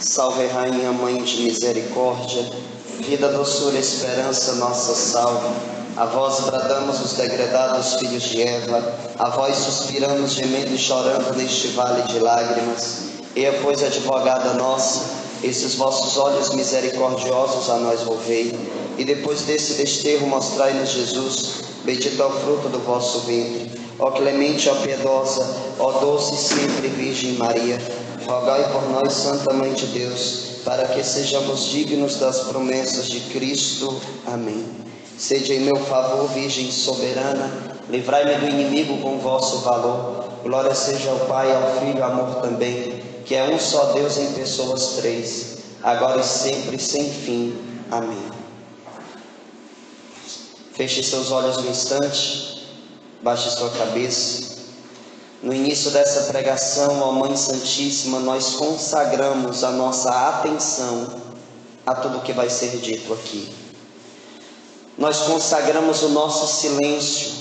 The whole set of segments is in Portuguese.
Salve Rainha, Mãe de Misericórdia, vida, doçura, esperança, nossa salve. A vós bradamos os degredados filhos de Eva, a vós suspiramos, gemendo e chorando neste vale de lágrimas. Eia, pois, advogada nossa, esses vossos olhos misericordiosos a nós volvei, e depois desse desterro mostrai-nos Jesus, bendito é o fruto do vosso ventre. Ó clemente, ó piedosa, ó doce sempre Virgem Maria, rogai por nós, Santa Mãe de Deus, para que sejamos dignos das promessas de Cristo. Amém. Sede em meu favor, Virgem soberana, livrai-me do inimigo com vosso valor. Glória seja ao Pai, ao Filho e ao amor também, que é um só Deus em pessoas três, agora e sempre, sem fim. Amém. Feche seus olhos um instante, baixe sua cabeça. No início dessa pregação, ó Mãe Santíssima, nós consagramos a nossa atenção a tudo que vai ser dito aqui. Nós consagramos o nosso silêncio,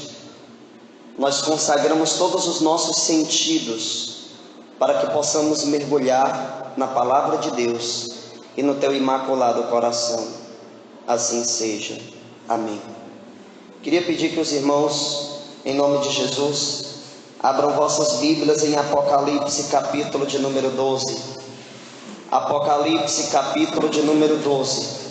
nós consagramos todos os nossos sentidos para que possamos mergulhar na Palavra de Deus e no Teu Imaculado Coração. Assim seja. Amém. Queria pedir que os irmãos, em nome de Jesus, abram vossas Bíblias em Apocalipse, capítulo de número 12. Apocalipse, capítulo de número 12.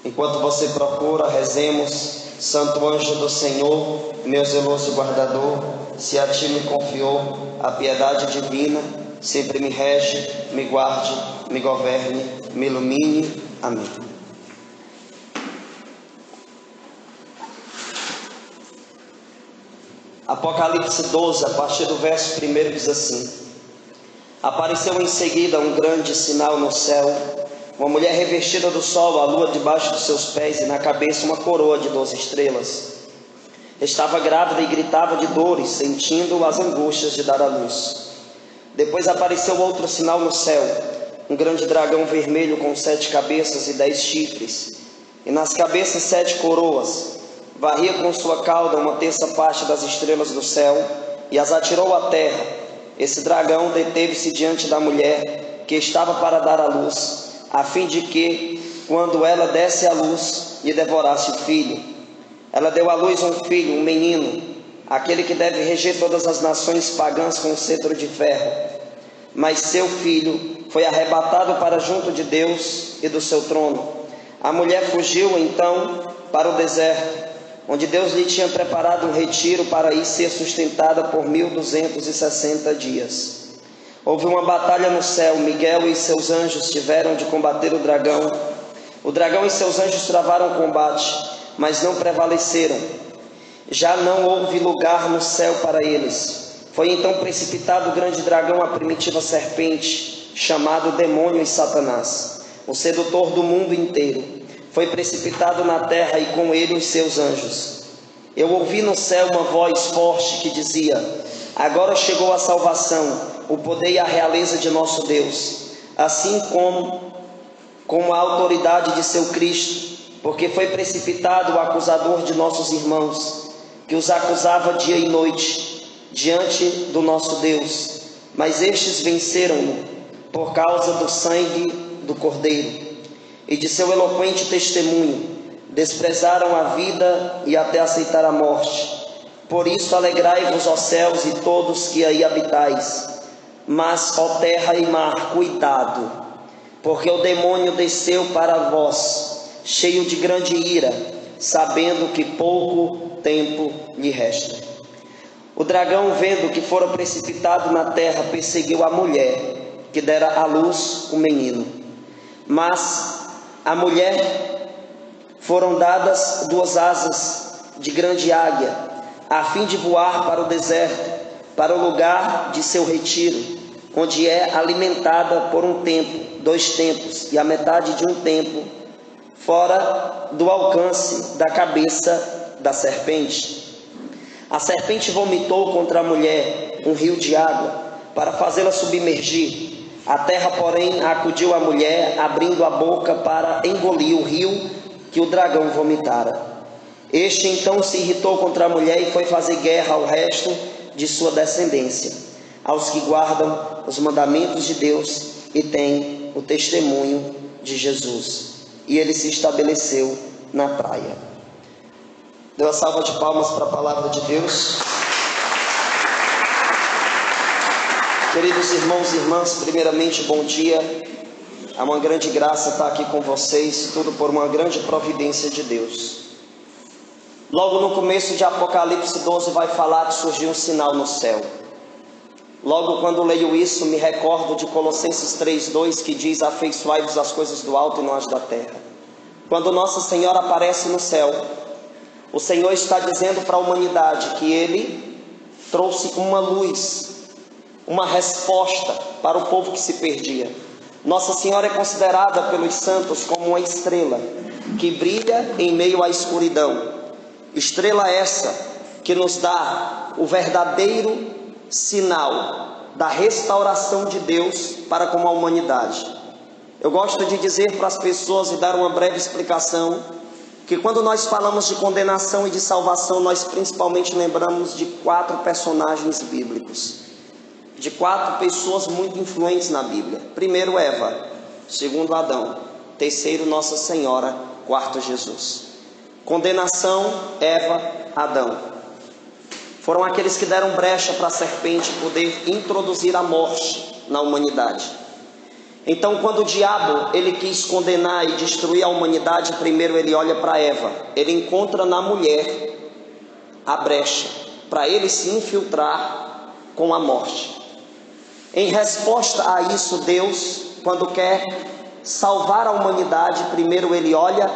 Enquanto você procura, rezemos. Santo anjo do Senhor, meu zeloso guardador, se a ti me confiou a piedade divina, sempre me rege, me guarde, me governe, me ilumine. Amém. Apocalipse 12, a partir do verso 1, diz assim: Apareceu em seguida um grande sinal no céu, uma mulher revestida do sol, a lua debaixo dos seus pés, e na cabeça uma coroa de 12 estrelas. Estava grávida e gritava de dores, sentindo as angústias de dar à luz. Depois apareceu outro sinal no céu, um grande dragão vermelho com 7 cabeças e 10 chifres, e nas cabeças 7 coroas. Varria com sua cauda uma terça parte das estrelas do céu e as atirou à terra. Esse dragão deteve-se diante da mulher que estava para dar à luz, a fim de que, quando ela desse à luz, lhe devorasse o filho. Ela deu à luz um filho, um menino, aquele que deve reger todas as nações pagãs com um cetro de ferro. Mas seu filho foi arrebatado para junto de Deus e do seu trono. A mulher fugiu então para o deserto, onde Deus lhe tinha preparado um retiro para ir ser sustentada por 1260 dias. Houve uma batalha no céu, Miguel e seus anjos tiveram de combater o dragão. O dragão e seus anjos travaram combate, mas não prevaleceram. Já não houve lugar no céu para eles. Foi então precipitado o grande dragão, a primitiva serpente, chamado Demônio e Satanás, o sedutor do mundo inteiro. Foi precipitado na terra e com ele os seus anjos. Eu ouvi no céu uma voz forte que dizia: agora chegou a salvação, o poder e a realeza de nosso Deus, assim como a autoridade de seu Cristo, porque foi precipitado o acusador de nossos irmãos, que os acusava dia e noite diante do nosso Deus. Mas estes venceram-no por causa do sangue do Cordeiro e de seu eloquente testemunho. Desprezaram a vida e até aceitar a morte. Por isso alegrai-vos, ó céus, e todos que aí habitais. Mas, ó terra e mar, cuidado, porque o demônio desceu para vós, cheio de grande ira, sabendo que pouco tempo lhe resta. O dragão, vendo que fora precipitado na terra, perseguiu a mulher, que dera à luz o menino. Mas a mulher foram dadas 2 asas de grande águia, a fim de voar para o deserto, para o lugar de seu retiro, onde é alimentada por um tempo, 2 tempos, e a metade de um tempo, fora do alcance da cabeça da serpente. A serpente vomitou contra a mulher um rio de água, para fazê-la submergir. A terra, porém, acudiu a mulher, abrindo a boca para engolir o rio que o dragão vomitara. Este então se irritou contra a mulher e foi fazer guerra ao resto de sua descendência, aos que guardam os mandamentos de Deus e tem o testemunho de Jesus. E ele se estabeleceu na praia. Deu a salva de palmas para a palavra de Deus. Queridos irmãos e irmãs, primeiramente, bom dia. É uma grande graça estar aqui com vocês, tudo por uma grande providência de Deus. Logo no começo de Apocalipse 12 vai falar que surgiu um sinal no céu. Logo quando leio isso, me recordo de Colossenses 3:2, que diz: afeiçoai-vos às coisas do alto e não às da terra. Quando Nossa Senhora aparece no céu, o Senhor está dizendo para a humanidade que Ele trouxe uma luz, uma resposta para o povo que se perdia. Nossa Senhora é considerada pelos santos como uma estrela que brilha em meio à escuridão. Estrela essa que nos dá o verdadeiro sinal da restauração de Deus para com a humanidade. Eu gosto de dizer para as pessoas e dar uma breve explicação que quando nós falamos de condenação e de salvação, nós principalmente lembramos de 4 personagens bíblicos, de 4 pessoas muito influentes na Bíblia. Primeiro, Eva. Segundo, Adão. Terceiro, Nossa Senhora. Quarto, Jesus. Condenação, Eva, Adão. Foram aqueles que deram brecha para a serpente poder introduzir a morte na humanidade. Então, quando o diabo ele quis condenar e destruir a humanidade, primeiro ele olha para Eva. Ele encontra na mulher a brecha para ele se infiltrar com a morte. Em resposta a isso, Deus, quando quer salvar a humanidade, primeiro ele olha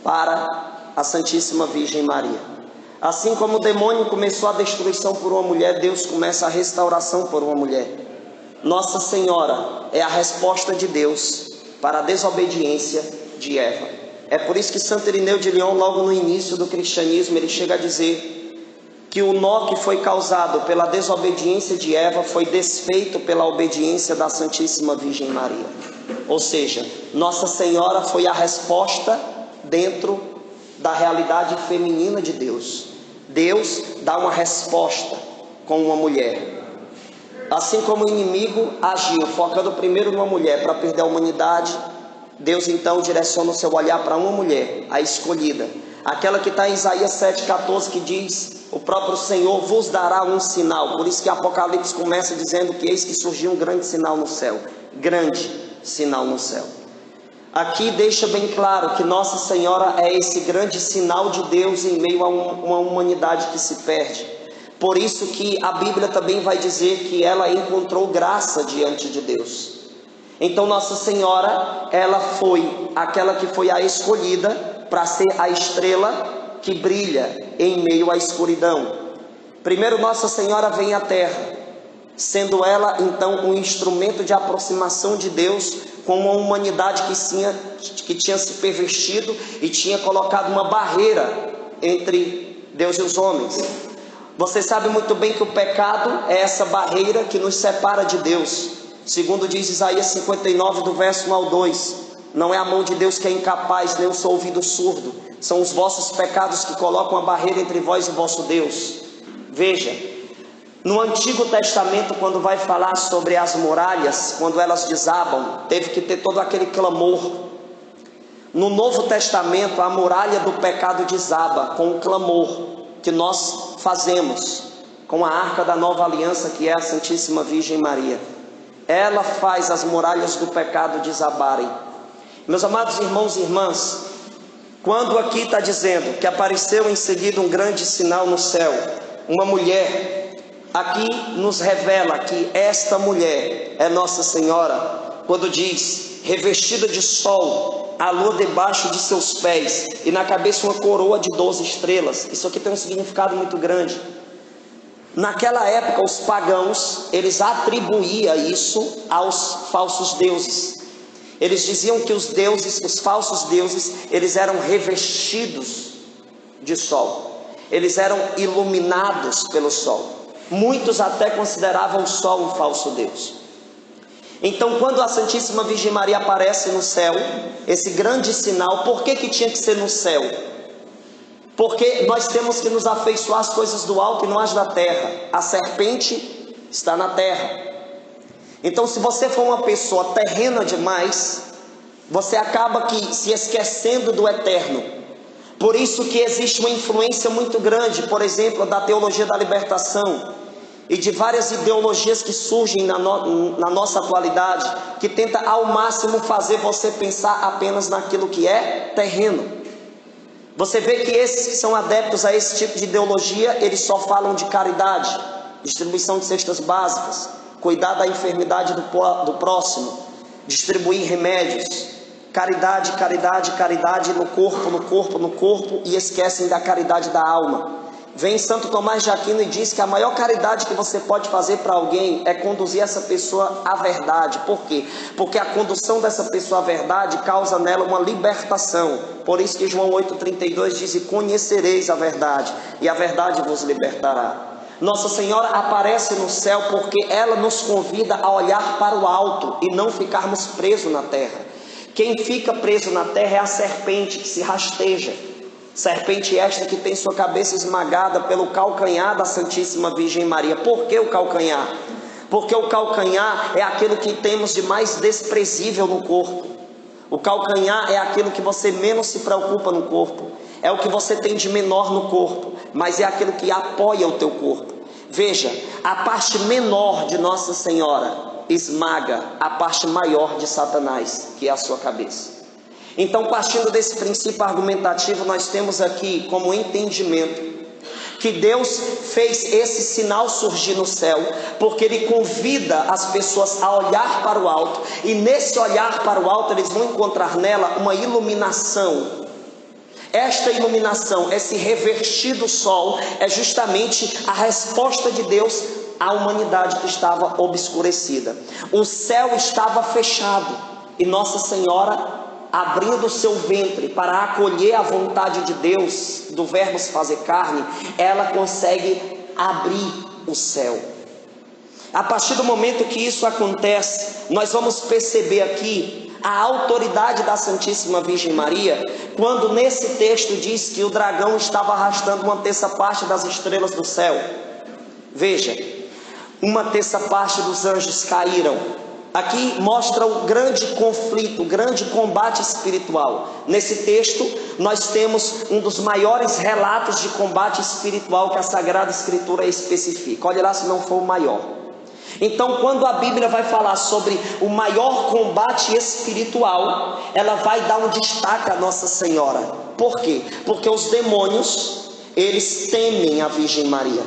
para a Santíssima Virgem Maria. Assim como o demônio começou a destruição por uma mulher, Deus começa a restauração por uma mulher. Nossa Senhora é a resposta de Deus para a desobediência de Eva. É por isso que Santo Irineu de Lyon, logo no início do cristianismo, ele chega a dizer que o nó que foi causado pela desobediência de Eva foi desfeito pela obediência da Santíssima Virgem Maria. Ou seja, Nossa Senhora foi a resposta dentro da realidade feminina de Deus. Deus dá uma resposta com uma mulher. Assim como o inimigo agiu, focando primeiro numa mulher para perder a humanidade, Deus então direciona o seu olhar para uma mulher, a escolhida. Aquela que está em Isaías 7,14, que diz: o próprio Senhor vos dará um sinal. Por isso que Apocalipse começa dizendo que eis que surgiu um grande sinal no céu. Grande sinal no céu. Aqui deixa bem claro que Nossa Senhora é esse grande sinal de Deus em meio a uma humanidade que se perde. Por isso que a Bíblia também vai dizer que ela encontrou graça diante de Deus. Então Nossa Senhora, ela foi aquela que foi a escolhida para ser a estrela que brilha em meio à escuridão. Primeiro Nossa Senhora vem à terra, sendo ela então um instrumento de aproximação de Deus com uma humanidade que tinha se pervertido e tinha colocado uma barreira entre Deus e os homens. Você sabe muito bem que o pecado é essa barreira que nos separa de Deus. Segundo diz Isaías 59, do verso 1 ao 2, não é a mão de Deus que é incapaz, nem o seu ouvido surdo. São os vossos pecados que colocam a barreira entre vós e vosso Deus. Veja, no Antigo Testamento, quando vai falar sobre as muralhas, quando elas desabam, teve que ter todo aquele clamor. No Novo Testamento, a muralha do pecado desaba com o clamor que nós fazemos com a arca da nova aliança, que é a Santíssima Virgem Maria. Ela faz as muralhas do pecado desabarem. Meus amados irmãos e irmãs, quando aqui está dizendo que apareceu em seguida um grande sinal no céu, uma mulher, aqui nos revela que esta mulher é Nossa Senhora, quando diz: revestida de sol, a lua debaixo de seus pés, e na cabeça uma coroa de 12 estrelas. Isso aqui tem um significado muito grande. Naquela época, os pagãos, eles atribuíam isso aos falsos deuses. Eles diziam que os deuses, os falsos deuses, eles eram revestidos de sol. Eles eram iluminados pelo sol. Muitos até consideravam o sol um falso deus. Então, quando a Santíssima Virgem Maria aparece no céu, esse grande sinal, por que tinha que ser no céu? Porque nós temos que nos afeiçoar às coisas do alto e não às da terra. A serpente está na terra. Então, se você for uma pessoa terrena demais, você acaba que se esquecendo do eterno. Por isso que existe uma influência muito grande, por exemplo, da teologia da libertação e de várias ideologias que surgem na nossa atualidade, que tenta ao máximo fazer você pensar apenas naquilo que é terreno. Você vê que esses que são adeptos a esse tipo de ideologia, eles só falam de caridade, distribuição de cestas básicas, cuidar da enfermidade do próximo, distribuir remédios, caridade, caridade, caridade no corpo, no corpo, no corpo, e esquecem da caridade da alma. Vem Santo Tomás de Aquino e diz que a maior caridade que você pode fazer para alguém é conduzir essa pessoa à verdade. Por quê? Porque a condução dessa pessoa à verdade causa nela uma libertação. Por isso que João 8,32 diz: e conhecereis a verdade, e a verdade vos libertará. Nossa Senhora aparece no céu porque ela nos convida a olhar para o alto e não ficarmos presos na terra. Quem fica preso na terra é a serpente que se rasteja. Serpente esta que tem sua cabeça esmagada pelo calcanhar da Santíssima Virgem Maria. Por que o calcanhar? Porque o calcanhar é aquilo que temos de mais desprezível no corpo. O calcanhar é aquilo que você menos se preocupa no corpo. É o que você tem de menor no corpo, mas é aquilo que apoia o teu corpo. Veja, a parte menor de Nossa Senhora esmaga a parte maior de Satanás, que é a sua cabeça. Então, partindo desse princípio argumentativo, nós temos aqui como entendimento que Deus fez esse sinal surgir no céu, porque Ele convida as pessoas a olhar para o alto, e nesse olhar para o alto eles vão encontrar nela uma iluminação. Esta iluminação, esse revertir do sol, é justamente a resposta de Deus à humanidade que estava obscurecida. O céu estava fechado, e Nossa Senhora, abrindo o seu ventre para acolher a vontade de Deus, do verbo se fazer carne, ela consegue abrir o céu. A partir do momento que isso acontece, nós vamos perceber aqui a autoridade da Santíssima Virgem Maria, quando nesse texto diz que o dragão estava arrastando uma terça parte das estrelas do céu. Veja, uma terça parte dos anjos caíram. Aqui mostra o grande conflito, o grande combate espiritual. Nesse texto nós temos um dos maiores relatos de combate espiritual que a Sagrada Escritura especifica. Olha lá se não for o maior. Então, quando a Bíblia vai falar sobre o maior combate espiritual, ela vai dar um destaque a Nossa Senhora. Por quê? Porque os demônios, eles temem a Virgem Maria.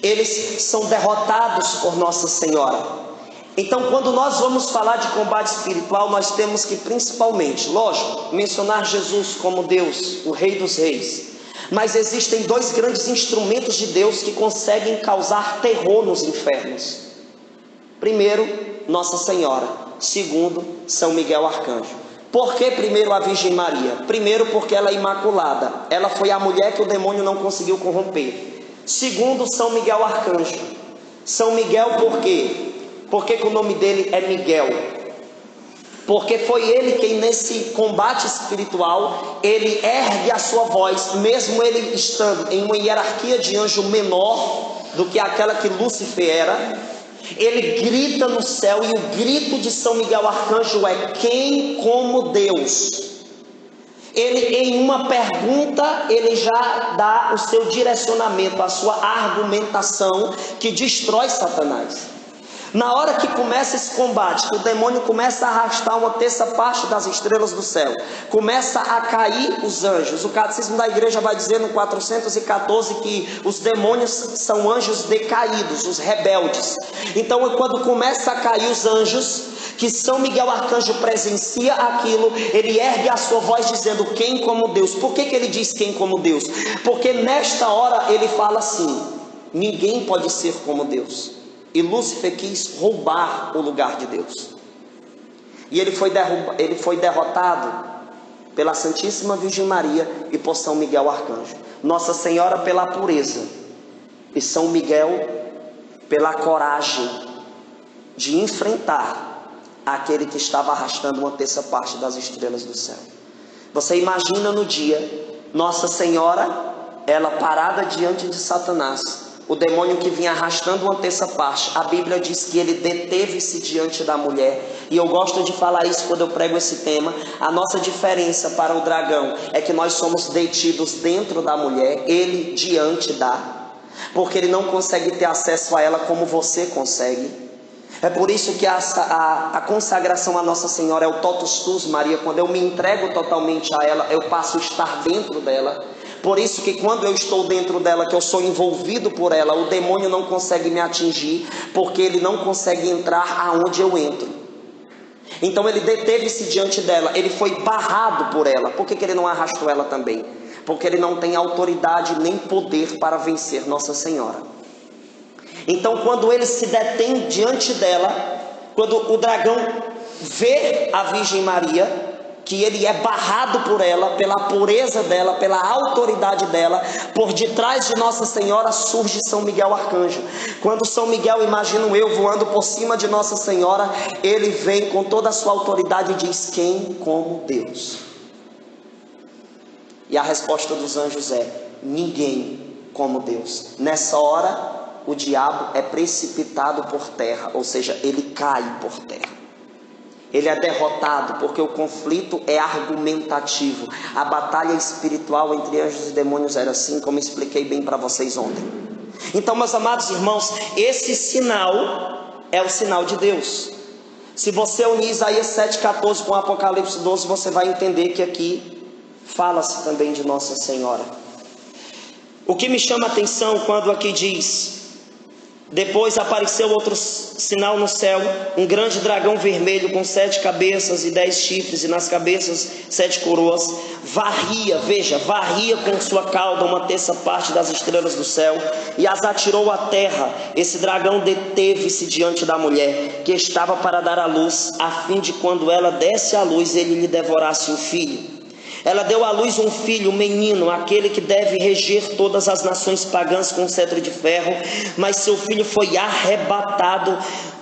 Eles são derrotados por Nossa Senhora. Então, quando nós vamos falar de combate espiritual, nós temos que principalmente, lógico, mencionar Jesus como Deus, o Rei dos Reis. Mas existem dois grandes instrumentos de Deus que conseguem causar terror nos infernos. Primeiro, Nossa Senhora. Segundo, São Miguel Arcanjo. Por que primeiro a Virgem Maria? Primeiro, porque ela é imaculada. Ela foi a mulher que o demônio não conseguiu corromper. Segundo, São Miguel Arcanjo. São Miguel por quê? Por que o nome dele é Miguel? Porque foi ele quem nesse combate espiritual, ele ergue a sua voz, mesmo ele estando em uma hierarquia de anjo menor do que aquela que Lúcifer era. Ele grita no céu, e o grito de São Miguel Arcanjo é: quem como Deus? Ele, em uma pergunta, ele já dá o seu direcionamento, a sua argumentação, que destrói Satanás. Na hora que começa esse combate, que o demônio começa a arrastar uma terça parte das estrelas do céu, começa a cair os anjos. O catecismo da igreja vai dizer no 414 que os demônios são anjos decaídos, os rebeldes. Então, quando começa a cair os anjos, que São Miguel Arcanjo presencia aquilo, ele ergue a sua voz dizendo: quem como Deus? Por que ele diz quem como Deus? Porque nesta hora ele fala assim: ninguém pode ser como Deus. E Lúcifer quis roubar o lugar de Deus. E ele foi derrotado pela Santíssima Virgem Maria e por São Miguel Arcanjo. Nossa Senhora pela pureza, e São Miguel pela coragem de enfrentar aquele que estava arrastando uma terça parte das estrelas do céu. Você imagina no dia, Nossa Senhora, ela parada diante de Satanás, o demônio que vinha arrastando uma terça parte, a Bíblia diz que ele deteve-se diante da mulher. E eu gosto de falar isso quando eu prego esse tema. A nossa diferença para o dragão é que nós somos detidos dentro da mulher, ele diante da, porque ele não consegue ter acesso a ela como você consegue. É por isso que a consagração à Nossa Senhora é o totus tuus Maria. Quando eu me entrego totalmente a ela, eu passo a estar dentro dela. Por isso que quando eu estou dentro dela, que eu sou envolvido por ela, o demônio não consegue me atingir, porque ele não consegue entrar aonde eu entro. Então ele deteve-se diante dela, ele foi barrado por ela. Por que ele não arrastou ela também? Porque ele não tem autoridade nem poder para vencer Nossa Senhora. Então quando ele se detém diante dela, quando o dragão vê a Virgem Maria, que ele é barrado por ela, pela pureza dela, pela autoridade dela, por detrás de Nossa Senhora surge São Miguel Arcanjo. Quando São Miguel, imagino eu, voando por cima de Nossa Senhora, ele vem com toda a sua autoridade e diz: quem como Deus? E a resposta dos anjos é: ninguém como Deus. Nessa hora, o diabo é precipitado por terra, ou seja, ele cai por terra. Ele é derrotado, porque o conflito é argumentativo. A batalha espiritual entre anjos e demônios era assim, como expliquei bem para vocês ontem. Então, meus amados irmãos, esse sinal é o sinal de Deus. Se você unir Isaías 7,14 com Apocalipse 12, você vai entender que aqui fala-se também de Nossa Senhora. O que me chama a atenção quando aqui diz: depois apareceu outro sinal no céu, um grande dragão vermelho com 7 cabeças e 10 chifres, e nas cabeças 7 coroas, varria com sua cauda uma terça parte das estrelas do céu, e as atirou à terra. Esse dragão deteve-se diante da mulher, que estava para dar à luz, a fim de quando ela desse à luz, ele lhe devorasse um filho. Ela deu à luz um filho, um menino, aquele que deve reger todas as nações pagãs com um cetro de ferro, mas seu filho foi arrebatado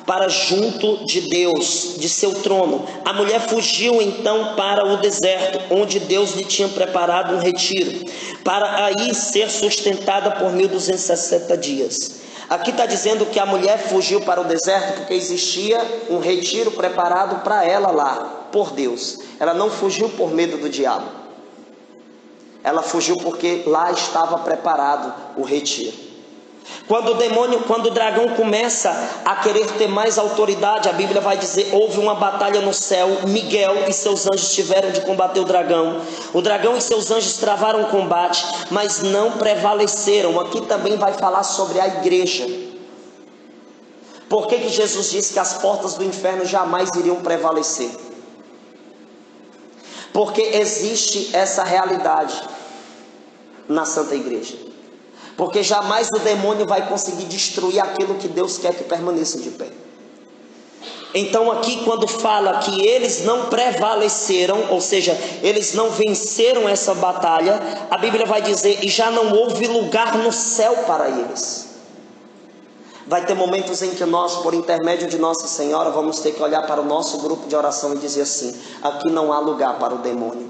para junto de Deus, de seu trono. A mulher fugiu então para o deserto, onde Deus lhe tinha preparado um retiro, para aí ser sustentada por 1260 dias. Aqui está dizendo que a mulher fugiu para o deserto porque existia um retiro preparado para ela lá, por Deus. Ela não fugiu por medo do diabo. Ela fugiu porque lá estava preparado o retiro. Quando o dragão começa a querer ter mais autoridade, a Bíblia vai dizer: houve uma batalha no céu, Miguel e seus anjos tiveram de combater o dragão. O dragão e seus anjos travaram o combate, mas não prevaleceram. Aqui também vai falar sobre a igreja. Por que Jesus disse que as portas do inferno jamais iriam prevalecer? Porque existe essa realidade na Santa Igreja. Porque jamais o demônio vai conseguir destruir aquilo que Deus quer que permaneça de pé. Então aqui quando fala que eles não prevaleceram, ou seja, eles não venceram essa batalha, a Bíblia vai dizer: e já não houve lugar no céu para eles. Vai ter momentos em que nós, por intermédio de Nossa Senhora, vamos ter que olhar para o nosso grupo de oração e dizer assim: aqui não há lugar para o demônio,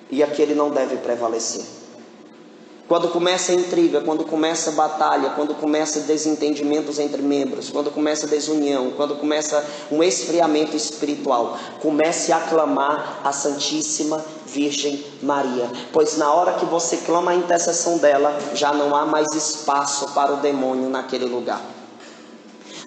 e aqui ele não deve prevalecer. Quando começa a intriga, quando começa a batalha, quando começa desentendimentos entre membros, quando começa a desunião, quando começa um esfriamento espiritual, comece a clamar a Santíssima Virgem Maria, pois na hora que você clama a intercessão dela, já não há mais espaço para o demônio naquele lugar.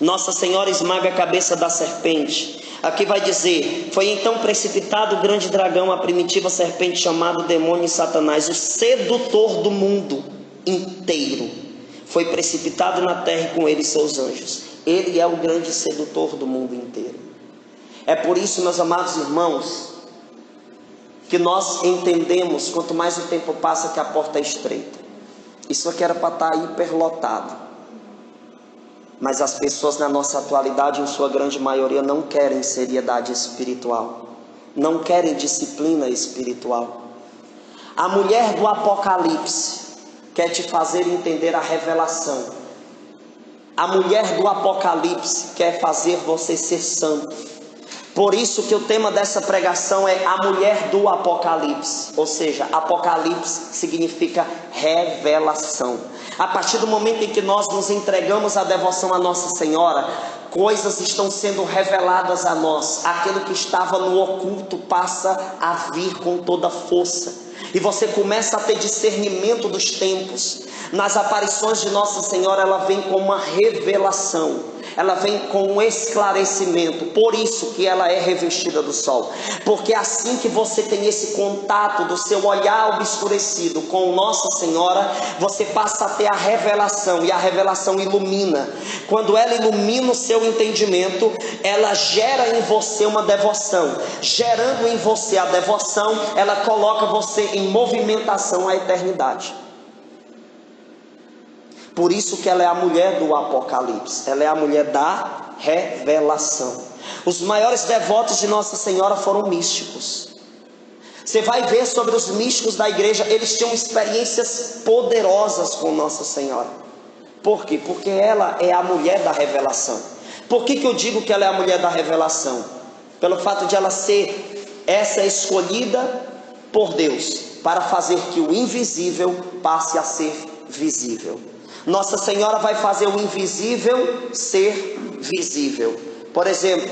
Nossa Senhora esmaga a cabeça da serpente. Aqui vai dizer: foi então precipitado o grande dragão, a primitiva serpente, chamado demônio e Satanás, o sedutor do mundo inteiro. Foi precipitado na terra e com ele seus anjos. Ele é o grande sedutor do mundo inteiro. É por isso, meus amados irmãos, que nós entendemos, quanto mais o tempo passa, que a porta é estreita. Isso aqui era para estar hiperlotado. Mas as pessoas na nossa atualidade, em sua grande maioria, não querem seriedade espiritual, não querem disciplina espiritual. A mulher do Apocalipse quer te fazer entender a revelação. A mulher do Apocalipse quer fazer você ser santo, Por isso que o tema dessa pregação é a mulher do Apocalipse. Ou seja, Apocalipse significa revelação. A partir do momento em que nós nos entregamos à devoção à Nossa Senhora, coisas estão sendo reveladas a nós. Aquilo que estava no oculto passa a vir com toda força. E você começa a ter discernimento dos tempos. Nas aparições de Nossa Senhora, ela vem com uma revelação. Ela vem com um esclarecimento. Por isso que ela é revestida do sol. Porque assim que você tem esse contato do seu olhar obscurecido com Nossa Senhora, você passa a ter a revelação. E a revelação ilumina. Quando ela ilumina o seu entendimento, ela gera em você uma devoção. Gerando em você a devoção, ela coloca você em movimentação à eternidade. Por isso que ela é a mulher do Apocalipse. Ela é a mulher da revelação. Os maiores devotos de Nossa Senhora foram místicos. Você vai ver sobre os místicos da igreja, eles tinham experiências poderosas com Nossa Senhora. Por quê? Porque ela é a mulher da revelação. Por que eu digo que ela é a mulher da revelação? Pelo fato de ela ser essa escolhida por Deus para fazer que o invisível passe a ser visível. Nossa Senhora vai fazer o invisível ser visível. Por exemplo,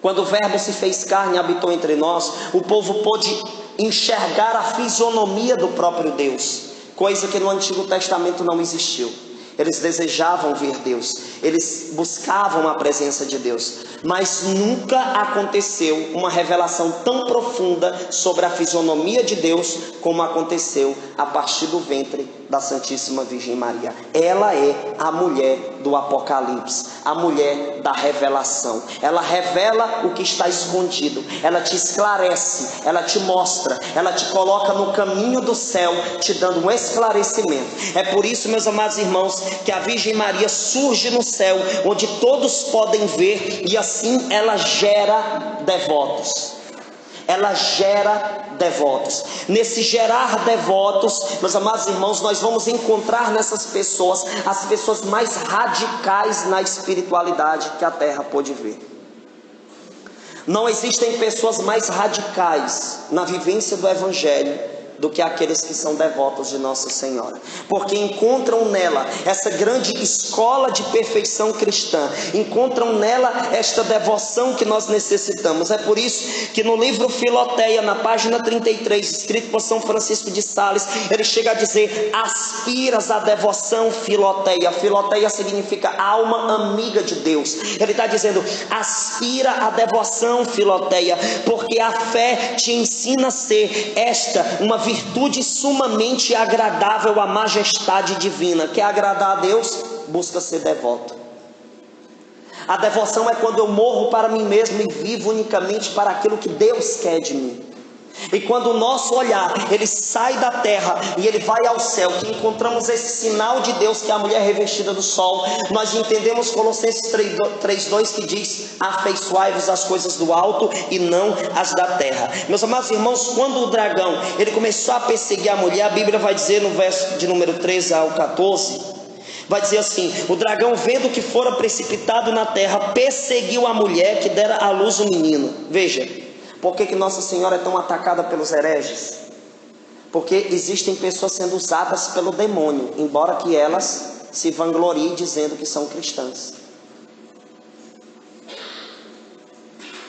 quando o Verbo se fez carne e habitou entre nós, o povo pôde enxergar a fisionomia do próprio Deus, coisa que no Antigo Testamento não existiu. Eles desejavam ver Deus, eles buscavam a presença de Deus, mas nunca aconteceu uma revelação tão profunda sobre a fisionomia de Deus como aconteceu a partir do ventre da Santíssima Virgem Maria. Ela é a mulher do Apocalipse, a mulher da revelação. Ela revela o que está escondido, ela te esclarece, ela te mostra, ela te coloca no caminho do céu, te dando um esclarecimento. É por isso, meus amados irmãos, que a Virgem Maria surge no céu, onde todos podem ver, e assim ela gera devotos. Ela gera devotos. Nesse gerar devotos, meus amados irmãos, nós vamos encontrar nessas pessoas as pessoas mais radicais na espiritualidade que a terra pôde ver. Não existem pessoas mais radicais na vivência do Evangelho do que aqueles que são devotos de Nossa Senhora, porque encontram nela essa grande escola de perfeição cristã, encontram nela esta devoção que nós necessitamos. É por isso que no livro Filoteia, na página 33, escrito por São Francisco de Sales, ele chega a dizer: aspiras à devoção, Filoteia. Filoteia significa alma amiga de Deus. Ele está dizendo: aspira à devoção, Filoteia, porque a fé te ensina a ser esta uma virtude sumamente agradável à majestade divina. Quer agradar a Deus? Busca ser devoto. A devoção é quando eu morro para mim mesmo e vivo unicamente para aquilo que Deus quer de mim. E quando o nosso olhar, ele sai da terra e ele vai ao céu, que encontramos esse sinal de Deus, que é a mulher revestida do sol, nós entendemos Colossenses 3:2, que diz: afeiçoai-vos às coisas do alto e não as da terra. Meus amados irmãos, quando o dragão ele começou a perseguir a mulher, a Bíblia vai dizer no verso de número 13 ao 14, vai dizer assim: o dragão, vendo que fora precipitado na terra, perseguiu a mulher que dera à luz o menino. Veja, por que Nossa Senhora é tão atacada pelos hereges? Porque existem pessoas sendo usadas pelo demônio, embora que elas se vangloriem dizendo que são cristãs.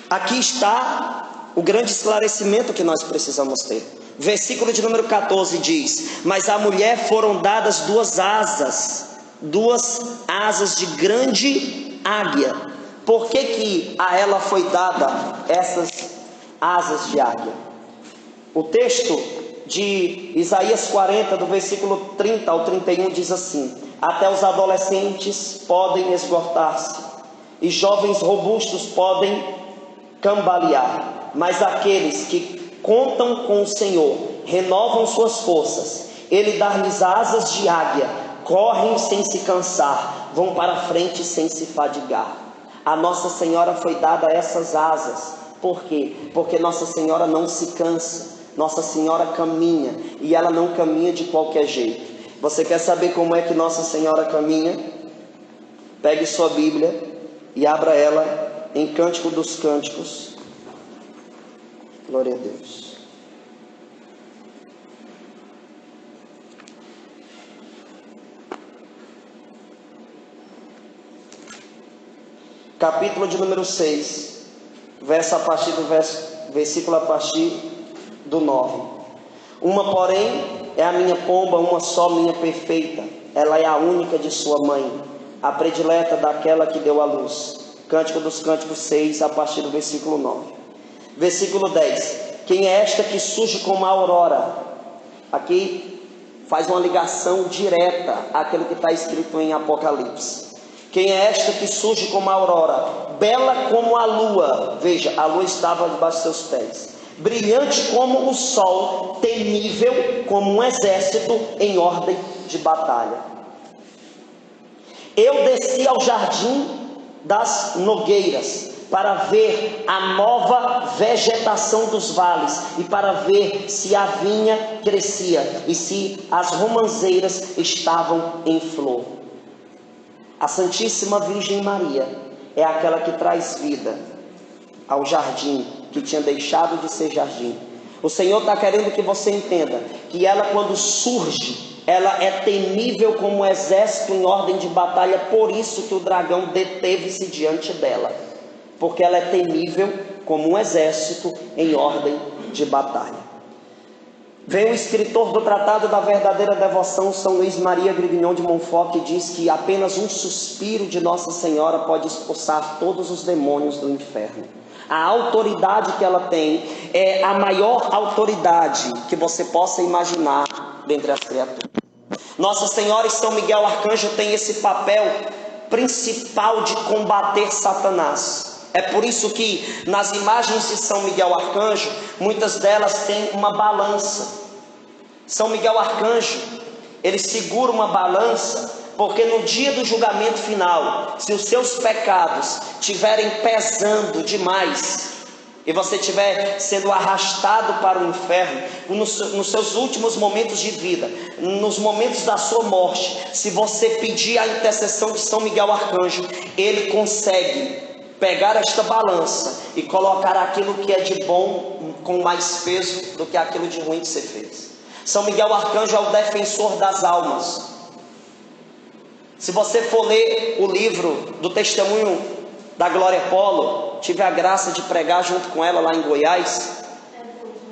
Aqui está o grande esclarecimento que nós precisamos ter. Versículo de número 14 diz: mas à mulher foram dadas duas asas de grande águia. Por que a ela foi dada essas asas de águia? O texto de Isaías 40, do versículo 30 ao 31 diz assim: até os adolescentes podem esgotar-se e jovens robustos podem cambalear, mas aqueles que contam com o Senhor renovam suas forças. Ele dá-lhes asas de águia, correm sem se cansar, vão para frente sem se fadigar. A Nossa Senhora foi dada essas asas. Por quê? Porque Nossa Senhora não se cansa, Nossa Senhora caminha, e ela não caminha de qualquer jeito. Você quer saber como é que Nossa Senhora caminha? Pegue sua Bíblia e abra ela em Cântico dos Cânticos. Glória a Deus. Capítulo de número 6, versículo a partir do 9. Uma, porém, é a minha pomba, uma só minha perfeita. Ela é a única de sua mãe, a predileta daquela que deu à luz. Cântico dos Cânticos 6, a partir do versículo 9. Versículo 10. Quem é esta que surge como a aurora? Aqui faz uma ligação direta àquilo que está escrito em Apocalipse. Quem é esta que surge como a aurora, bela como a lua? Veja, a lua estava debaixo de seus pés. Brilhante como o sol, temível como um exército em ordem de batalha. Eu desci ao jardim das nogueiras para ver a nova vegetação dos vales e para ver se a vinha crescia e se as romãzeiras estavam em flor. A Santíssima Virgem Maria é aquela que traz vida ao jardim que tinha deixado de ser jardim. O Senhor está querendo que você entenda que ela, quando surge, ela é temível como um exército em ordem de batalha. Por isso que o dragão deteve-se diante dela, porque ela é temível como um exército em ordem de batalha. Vem o escritor do Tratado da Verdadeira Devoção, São Luís Maria Grignon de Montfort, que diz que apenas um suspiro de Nossa Senhora pode expulsar todos os demônios do inferno. A autoridade que ela tem é a maior autoridade que você possa imaginar dentre as criaturas. Nossa Senhora e São Miguel Arcanjo têm esse papel principal de combater Satanás. É por isso que nas imagens de São Miguel Arcanjo, muitas delas têm uma balança. São Miguel Arcanjo, ele segura uma balança, porque no dia do julgamento final, se os seus pecados estiverem pesando demais, e você estiver sendo arrastado para o inferno, nos seus últimos momentos de vida, nos momentos da sua morte, se você pedir a intercessão de São Miguel Arcanjo, ele consegue pegar esta balança e colocar aquilo que é de bom com mais peso do que aquilo de ruim que você fez. São Miguel Arcanjo é o defensor das almas. Se você for ler o livro do Testemunho da Glória Polo, tive a graça de pregar junto com ela lá em Goiás,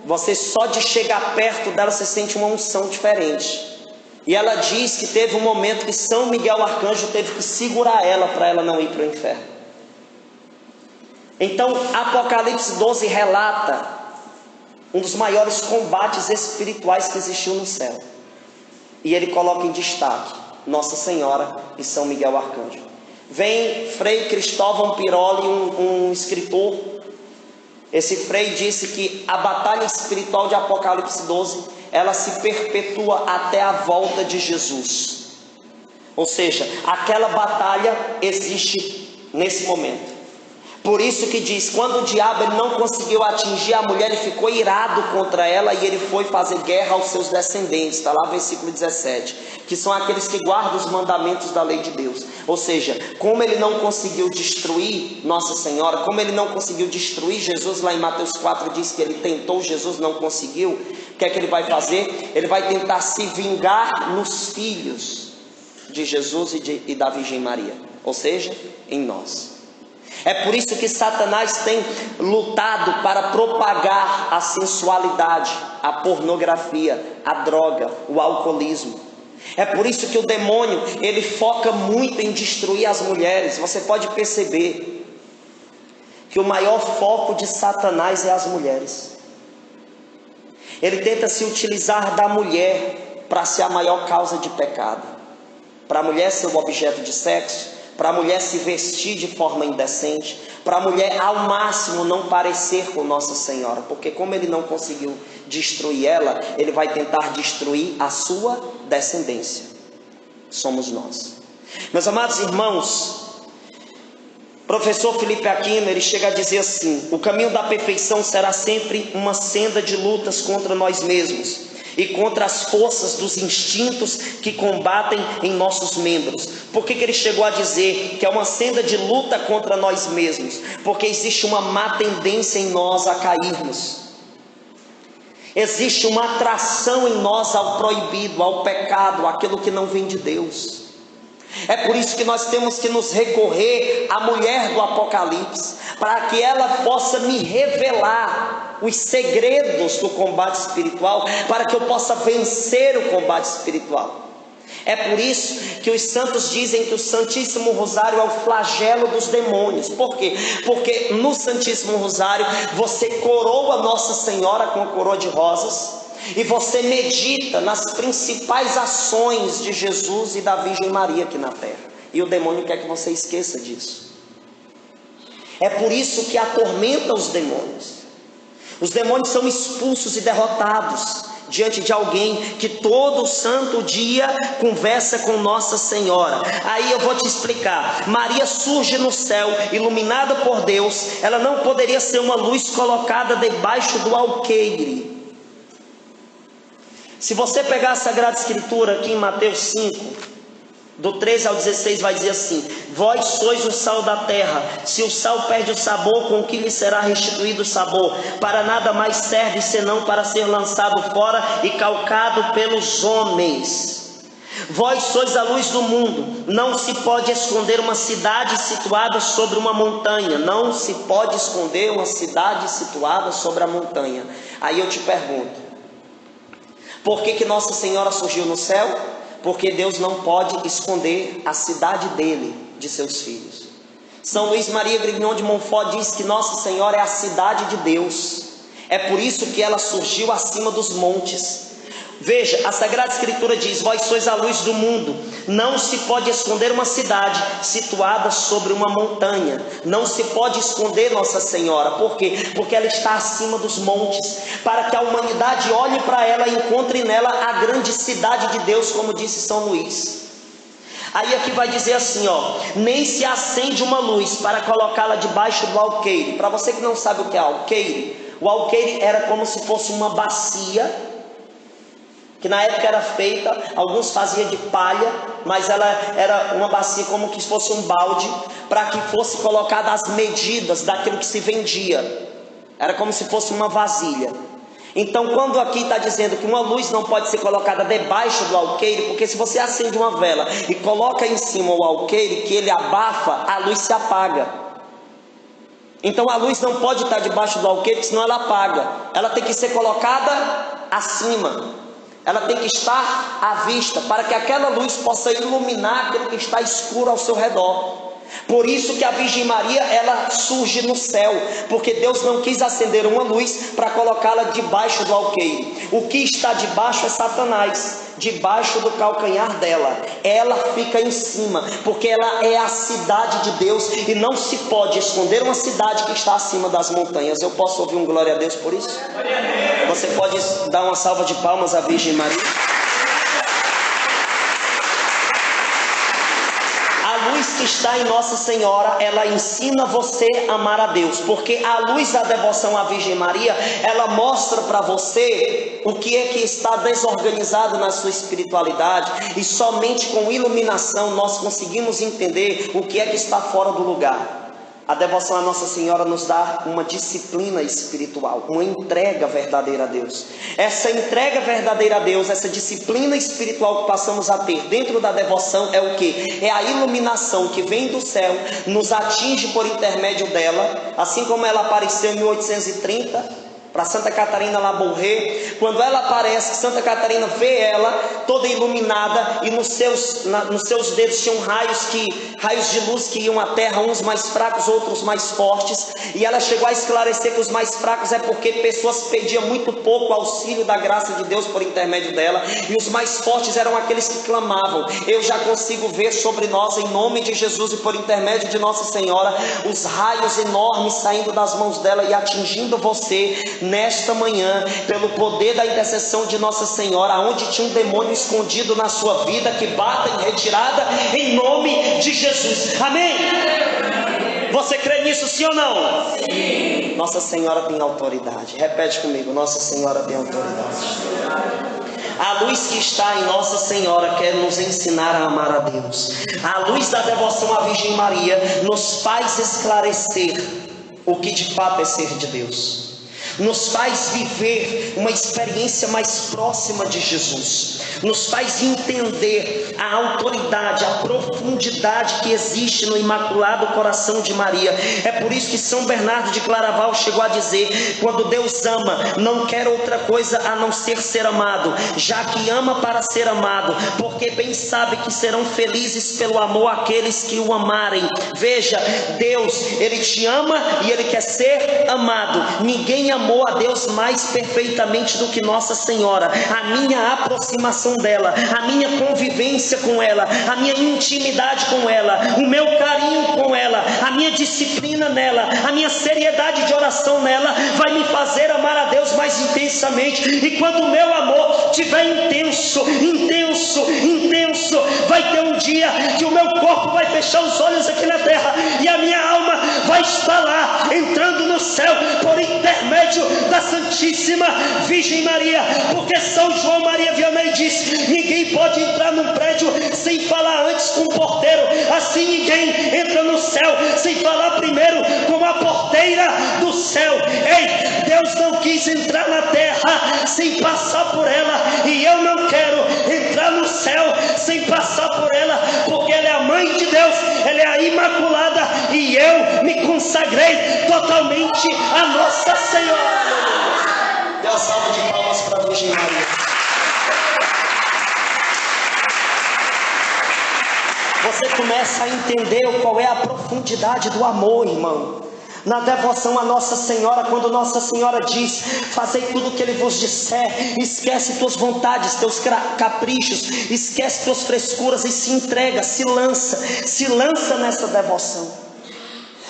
você só de chegar perto dela você sente uma unção diferente. E ela diz que teve um momento que São Miguel Arcanjo teve que segurar ela para ela não ir para o inferno. Então Apocalipse 12 relata um dos maiores combates espirituais que existiu no céu, e ele coloca em destaque Nossa Senhora e São Miguel Arcanjo. Vem Frei Cristóvão Piroli, um escritor. Esse frei disse que a batalha espiritual de Apocalipse 12, ela se perpetua até a volta de Jesus. Ou seja, aquela batalha existe nesse momento. Por isso que diz, quando o diabo ele não conseguiu atingir a mulher, ele ficou irado contra ela e ele foi fazer guerra aos seus descendentes. Está lá versículo 17, que são aqueles que guardam os mandamentos da lei de Deus. Ou seja, como ele não conseguiu destruir Nossa Senhora, como ele não conseguiu destruir Jesus, lá em Mateus 4 diz que ele tentou, Jesus não conseguiu. O que é que ele vai fazer? Ele vai tentar se vingar nos filhos de Jesus e da Virgem Maria, ou seja, em nós. É por isso que Satanás tem lutado para propagar a sensualidade, a pornografia, a droga, o alcoolismo. É por isso que o demônio, ele foca muito em destruir as mulheres. Você pode perceber que o maior foco de Satanás é as mulheres. Ele tenta se utilizar da mulher para ser a maior causa de pecado, para a mulher ser o objeto de sexo, para a mulher se vestir de forma indecente, para a mulher ao máximo não parecer com Nossa Senhora, porque como ele não conseguiu destruir ela, ele vai tentar destruir a sua descendência. Somos nós. Meus amados irmãos, professor Felipe Aquino, ele chega a dizer assim: o caminho da perfeição será sempre uma senda de lutas contra nós mesmos. e contra as forças dos instintos que combatem em nossos membros. Por que ele chegou a dizer que é uma senda de luta contra nós mesmos? Porque existe uma má tendência em nós a cairmos. Existe uma atração em nós ao proibido, ao pecado, aquilo que não vem de Deus. É por isso que nós temos que nos recorrer à mulher do Apocalipse, para que ela possa me revelar os segredos do combate espiritual, para que eu possa vencer o combate espiritual. É por isso que os santos dizem que o Santíssimo Rosário é o flagelo dos demônios. Por quê? Porque no Santíssimo Rosário você coroa Nossa Senhora com a coroa de rosas, e você medita nas principais ações de Jesus e da Virgem Maria aqui na terra. E o demônio quer que você esqueça disso. É por isso que atormenta os demônios. Os demônios são expulsos e derrotados diante de alguém que todo santo dia conversa com Nossa Senhora. Aí eu vou te explicar. Maria surge no céu, iluminada por Deus. Ela não poderia ser uma luz colocada debaixo do alqueire. Se você pegar a Sagrada Escritura aqui em Mateus 5, do 13 ao 16, vai dizer assim: vós sois o sal da terra. Se o sal perde o sabor, com que lhe será restituído o sabor? Para nada mais serve, senão para ser lançado fora e calcado pelos homens. Vós sois a luz do mundo. Não se pode esconder uma cidade situada sobre uma montanha. Não se pode esconder uma cidade situada sobre a montanha. Aí eu te pergunto, por que Nossa Senhora surgiu no céu? Porque Deus não pode esconder a cidade dele, de seus filhos. São Luís Maria Grignon de Montfort diz que Nossa Senhora é a cidade de Deus. É por isso que ela surgiu acima dos montes. Veja, a Sagrada Escritura diz: vós sois a luz do mundo. Não se pode esconder uma cidade situada sobre uma montanha. Não se pode esconder Nossa Senhora. Por quê? Porque ela está acima dos montes, para que a humanidade olhe para ela e encontre nela a grande cidade de Deus, como disse São Luís. Aí aqui vai dizer assim, ó: nem se acende uma luz para colocá-la debaixo do alqueire. Para você que não sabe o que é alqueire, o alqueire era como se fosse uma bacia, que na época era feita, alguns faziam de palha, mas ela era uma bacia como que fosse um balde, para que fosse colocada as medidas daquilo que se vendia. Era como se fosse uma vasilha. Então quando aqui está dizendo que uma luz não pode ser colocada debaixo do alqueire, porque se você acende uma vela e coloca em cima o alqueire, que ele abafa, a luz se apaga. Então a luz não pode estar debaixo do alqueire, senão ela apaga. Ela tem que ser colocada acima. Ela tem que estar à vista, para que aquela luz possa iluminar aquilo que está escuro ao seu redor. Por isso que a Virgem Maria, ela surge no céu, porque Deus não quis acender uma luz para colocá-la debaixo do alqueire. O que está debaixo é Satanás, debaixo do calcanhar dela. Ela fica em cima, porque ela é a cidade de Deus, e não se pode esconder uma cidade que está acima das montanhas. Eu posso ouvir um glória a Deus por isso? Você pode dar uma salva de palmas à Virgem Maria? A luz que está em Nossa Senhora, ela ensina você a amar a Deus, porque a luz da devoção à Virgem Maria, ela mostra para você o que é que está desorganizado na sua espiritualidade, e somente com iluminação nós conseguimos entender o que é que está fora do lugar. A devoção à Nossa Senhora nos dá uma disciplina espiritual, uma entrega verdadeira a Deus. Essa entrega verdadeira a Deus, essa disciplina espiritual que passamos a ter dentro da devoção é o que? É a iluminação que vem do céu, nos atinge por intermédio dela, assim como ela apareceu em 1830, para Santa Catarina Labouré. Quando ela aparece, Santa Catarina vê ela toda iluminada, e nos seus dedos tinham raios de luz que iam à terra, uns mais fracos, outros mais fortes, e ela chegou a esclarecer que os mais fracos é porque pessoas pediam muito pouco auxílio da graça de Deus por intermédio dela, e os mais fortes eram aqueles que clamavam. Eu já consigo ver sobre nós, em nome de Jesus e por intermédio de Nossa Senhora, os raios enormes saindo das mãos dela e atingindo você nesta manhã, pelo poder da intercessão de Nossa Senhora. Onde tinha um demônio escondido na sua vida, que bata em retirada em nome de Jesus. Amém? Você crê nisso, sim ou não? Sim. Nossa Senhora tem autoridade. Repete comigo: Nossa Senhora tem autoridade. A luz que está em Nossa Senhora quer nos ensinar a amar a Deus. A luz da devoção à Virgem Maria nos faz esclarecer o que de fato é ser de Deus. Nos faz viver uma experiência mais próxima de Jesus. Nos faz entender a autoridade, a profundidade que existe no Imaculado Coração de Maria. É por isso que São Bernardo de Claraval chegou a dizer: quando Deus ama, não quer outra coisa a não ser amado, já que ama para ser amado, porque bem sabe que serão felizes pelo amor aqueles que o amarem. Veja, Deus, Ele te ama e Ele quer ser amado. Ninguém amou a Deus mais perfeitamente do que Nossa Senhora. A minha aproximação dela, a minha convivência com ela, a minha intimidade com ela, o meu carinho com ela, a minha disciplina nela, a minha seriedade de oração nela, vai me fazer amar a Deus mais intensamente. E quando o meu amor estiver intenso, vai ter um dia que o meu corpo vai fechar os olhos aqui na terra e a minha alma vai estar lá, entrando no céu, por intermédio da Santíssima Virgem Maria. Porque São João Maria Vianney diz: ninguém pode entrar num prédio sem falar antes com o porteiro. Assim ninguém entra no céu sem falar primeiro com a porteira do céu. Ei, Deus não quis entrar na terra sem passar por ela, e eu não quero entrar no céu sem passar por ela, porque ela é a mãe de Deus, ela é a Imaculada, e eu me consagrei totalmente a Nossa Senhora. Dê uma salva de palmas para a Virgem Maria. Você começa a entender qual é a profundidade do amor, irmão. Na devoção a Nossa Senhora, quando Nossa Senhora diz: fazei tudo o que Ele vos disser, esquece tuas vontades, teus caprichos, esquece tuas frescuras e se entrega, se lança nessa devoção.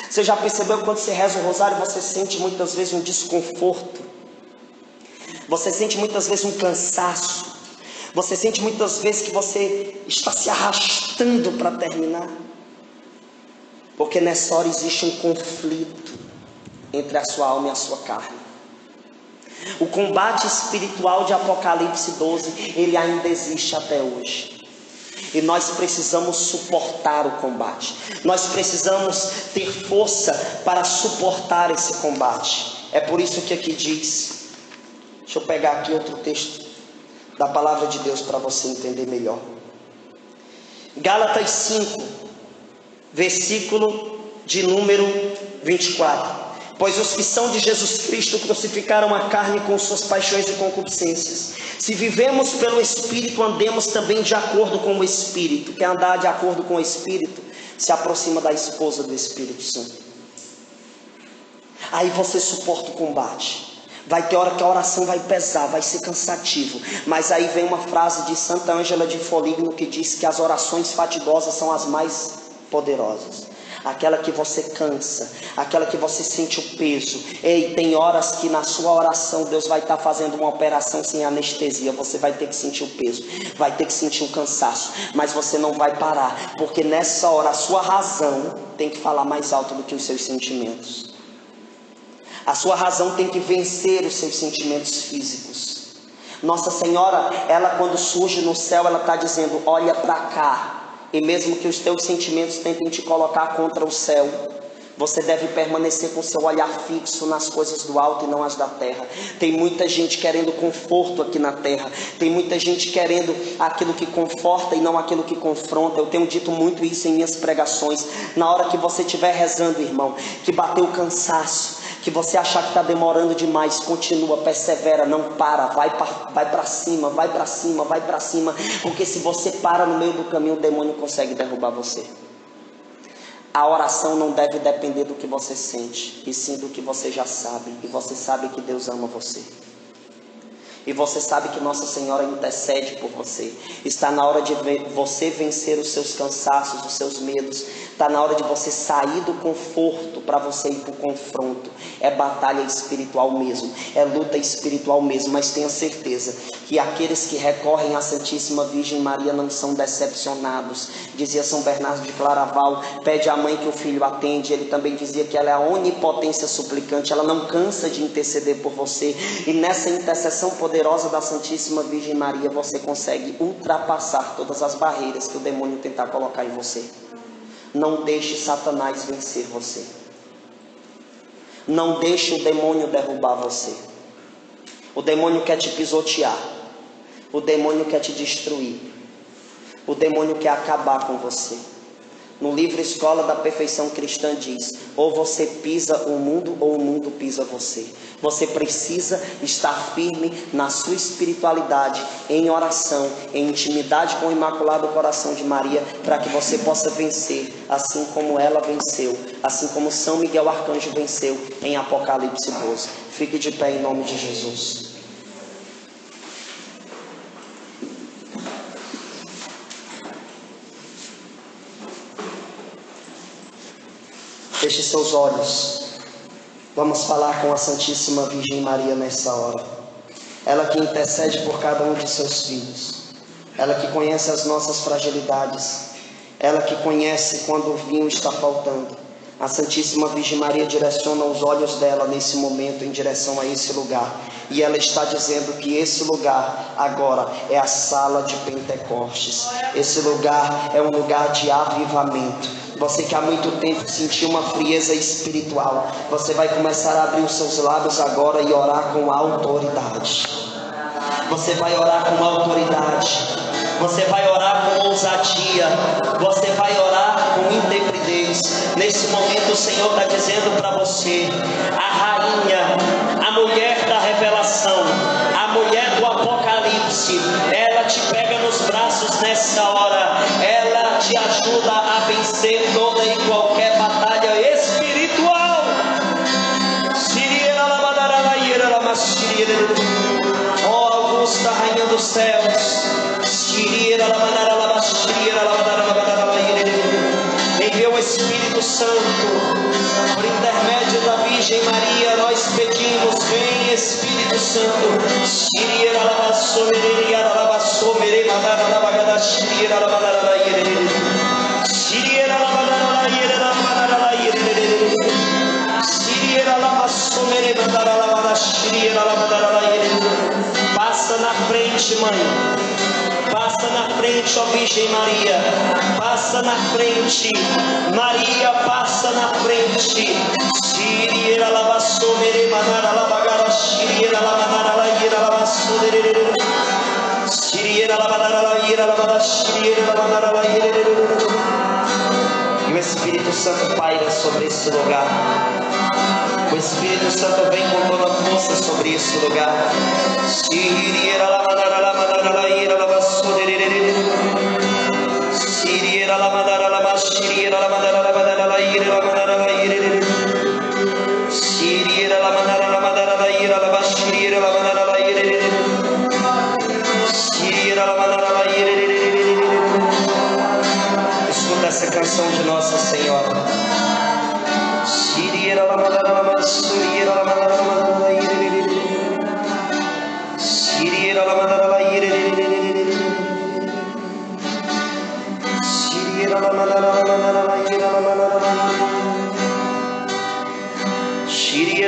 Você já percebeu que quando você reza o rosário, você sente muitas vezes um desconforto, você sente muitas vezes um cansaço, você sente muitas vezes que você está se arrastando para terminar? Porque nessa hora existe um conflito entre a sua alma e a sua carne. O combate espiritual de Apocalipse 12, ele ainda existe até hoje. E nós precisamos suportar o combate. Nós precisamos ter força para suportar esse combate. É por isso que aqui diz, deixa eu pegar aqui outro texto da palavra de Deus para você entender melhor. Gálatas 5, versículo de número 24. Pois os que são de Jesus Cristo crucificaram a carne com suas paixões e concupiscências. Se vivemos pelo Espírito, andemos também de acordo com o Espírito. Quer andar de acordo com o Espírito? Se aproxima da esposa do Espírito Santo. Aí você suporta o combate. Vai ter hora que a oração vai pesar, vai ser cansativo. Mas aí vem uma frase de Santa Ângela de Foligno que diz que as orações fatigosas são as mais poderosas. Aquela que você cansa, aquela que você sente o peso. Ei, tem horas que na sua oração Deus vai estar fazendo uma operação sem anestesia. Você vai ter que sentir o peso, vai ter que sentir o cansaço, mas você não vai parar, porque nessa hora a sua razão tem que falar mais alto do que os seus sentimentos. A sua razão tem que vencer os seus sentimentos físicos. Nossa Senhora, ela quando surge no céu, ela está dizendo: olha para cá. E mesmo que os teus sentimentos tentem te colocar contra o céu, você deve permanecer com seu olhar fixo nas coisas do alto e não as da terra. Tem muita gente querendo conforto aqui na terra. Tem muita gente querendo aquilo que conforta e não aquilo que confronta. Eu tenho dito muito isso em minhas pregações. Na hora que você estiver rezando, irmão, que bateu o cansaço, que você achar que está demorando demais, continua, persevera, não para, vai para cima, vai para cima, vai para cima, porque se você para no meio do caminho, o demônio consegue derrubar você. A oração não deve depender do que você sente, e sim do que você já sabe, e você sabe que Deus ama você. E você sabe que Nossa Senhora intercede por você. Está na hora de você vencer os seus cansaços, os seus medos. Está na hora de você sair do conforto para você ir para o confronto. É batalha espiritual mesmo, é luta espiritual mesmo. Mas tenha certeza que aqueles que recorrem à Santíssima Virgem Maria não são decepcionados. Dizia São Bernardo de Claraval: pede à mãe que o filho atende. Ele também dizia que ela é a onipotência suplicante. Ela não cansa de interceder por você. E nessa intercessão poderosa poderosa da Santíssima Virgem Maria, você consegue ultrapassar todas as barreiras que o demônio tentar colocar em você. Não deixe Satanás vencer você. Não deixe o demônio derrubar você. O demônio quer te pisotear. O demônio quer te destruir. O demônio quer acabar com você. No livro Escola da Perfeição Cristã diz: ou você pisa o mundo ou o mundo pisa você. Você precisa estar firme na sua espiritualidade, em oração, em intimidade com o Imaculado Coração de Maria, para que você possa vencer, assim como ela venceu, assim como São Miguel Arcanjo venceu em Apocalipse 12. Fique de pé em nome de Jesus. Feche seus olhos. Vamos falar com a Santíssima Virgem Maria nessa hora. Ela que intercede por cada um de seus filhos. Ela que conhece as nossas fragilidades. Ela que conhece quando o vinho está faltando. A Santíssima Virgem Maria direciona os olhos dela nesse momento em direção a esse lugar. E ela está dizendo que esse lugar agora é a sala de Pentecostes. Esse lugar é um lugar de avivamento. Você que há muito tempo sentiu uma frieza espiritual, você vai começar a abrir os seus lábios agora e orar com autoridade. Você vai orar com autoridade. Você vai orar com ousadia. Você vai orar com intrepidez. Nesse momento o Senhor está dizendo para você: a rainha, a mulher da revelação, a mulher do Apocalipse, ela te pega nos braços nessa hora. Ela te ajuda a vencer toda e qualquer batalha espiritual. Ó Augusta, Rainha dos Céus, envia o Espírito Santo por intermédio da Virgem Maria. Nós pedimos: vem Espírito Santo. Passa na frente, mãe. Passa na frente, ó Virgem Maria. Passa na frente. Maria, passa na frente. E o Espírito Santo paira sobre esse lugar. O Espírito Santo vem com toda a força sobre esse lugar. Escuta essa canção de Nossa Senhora. Shiri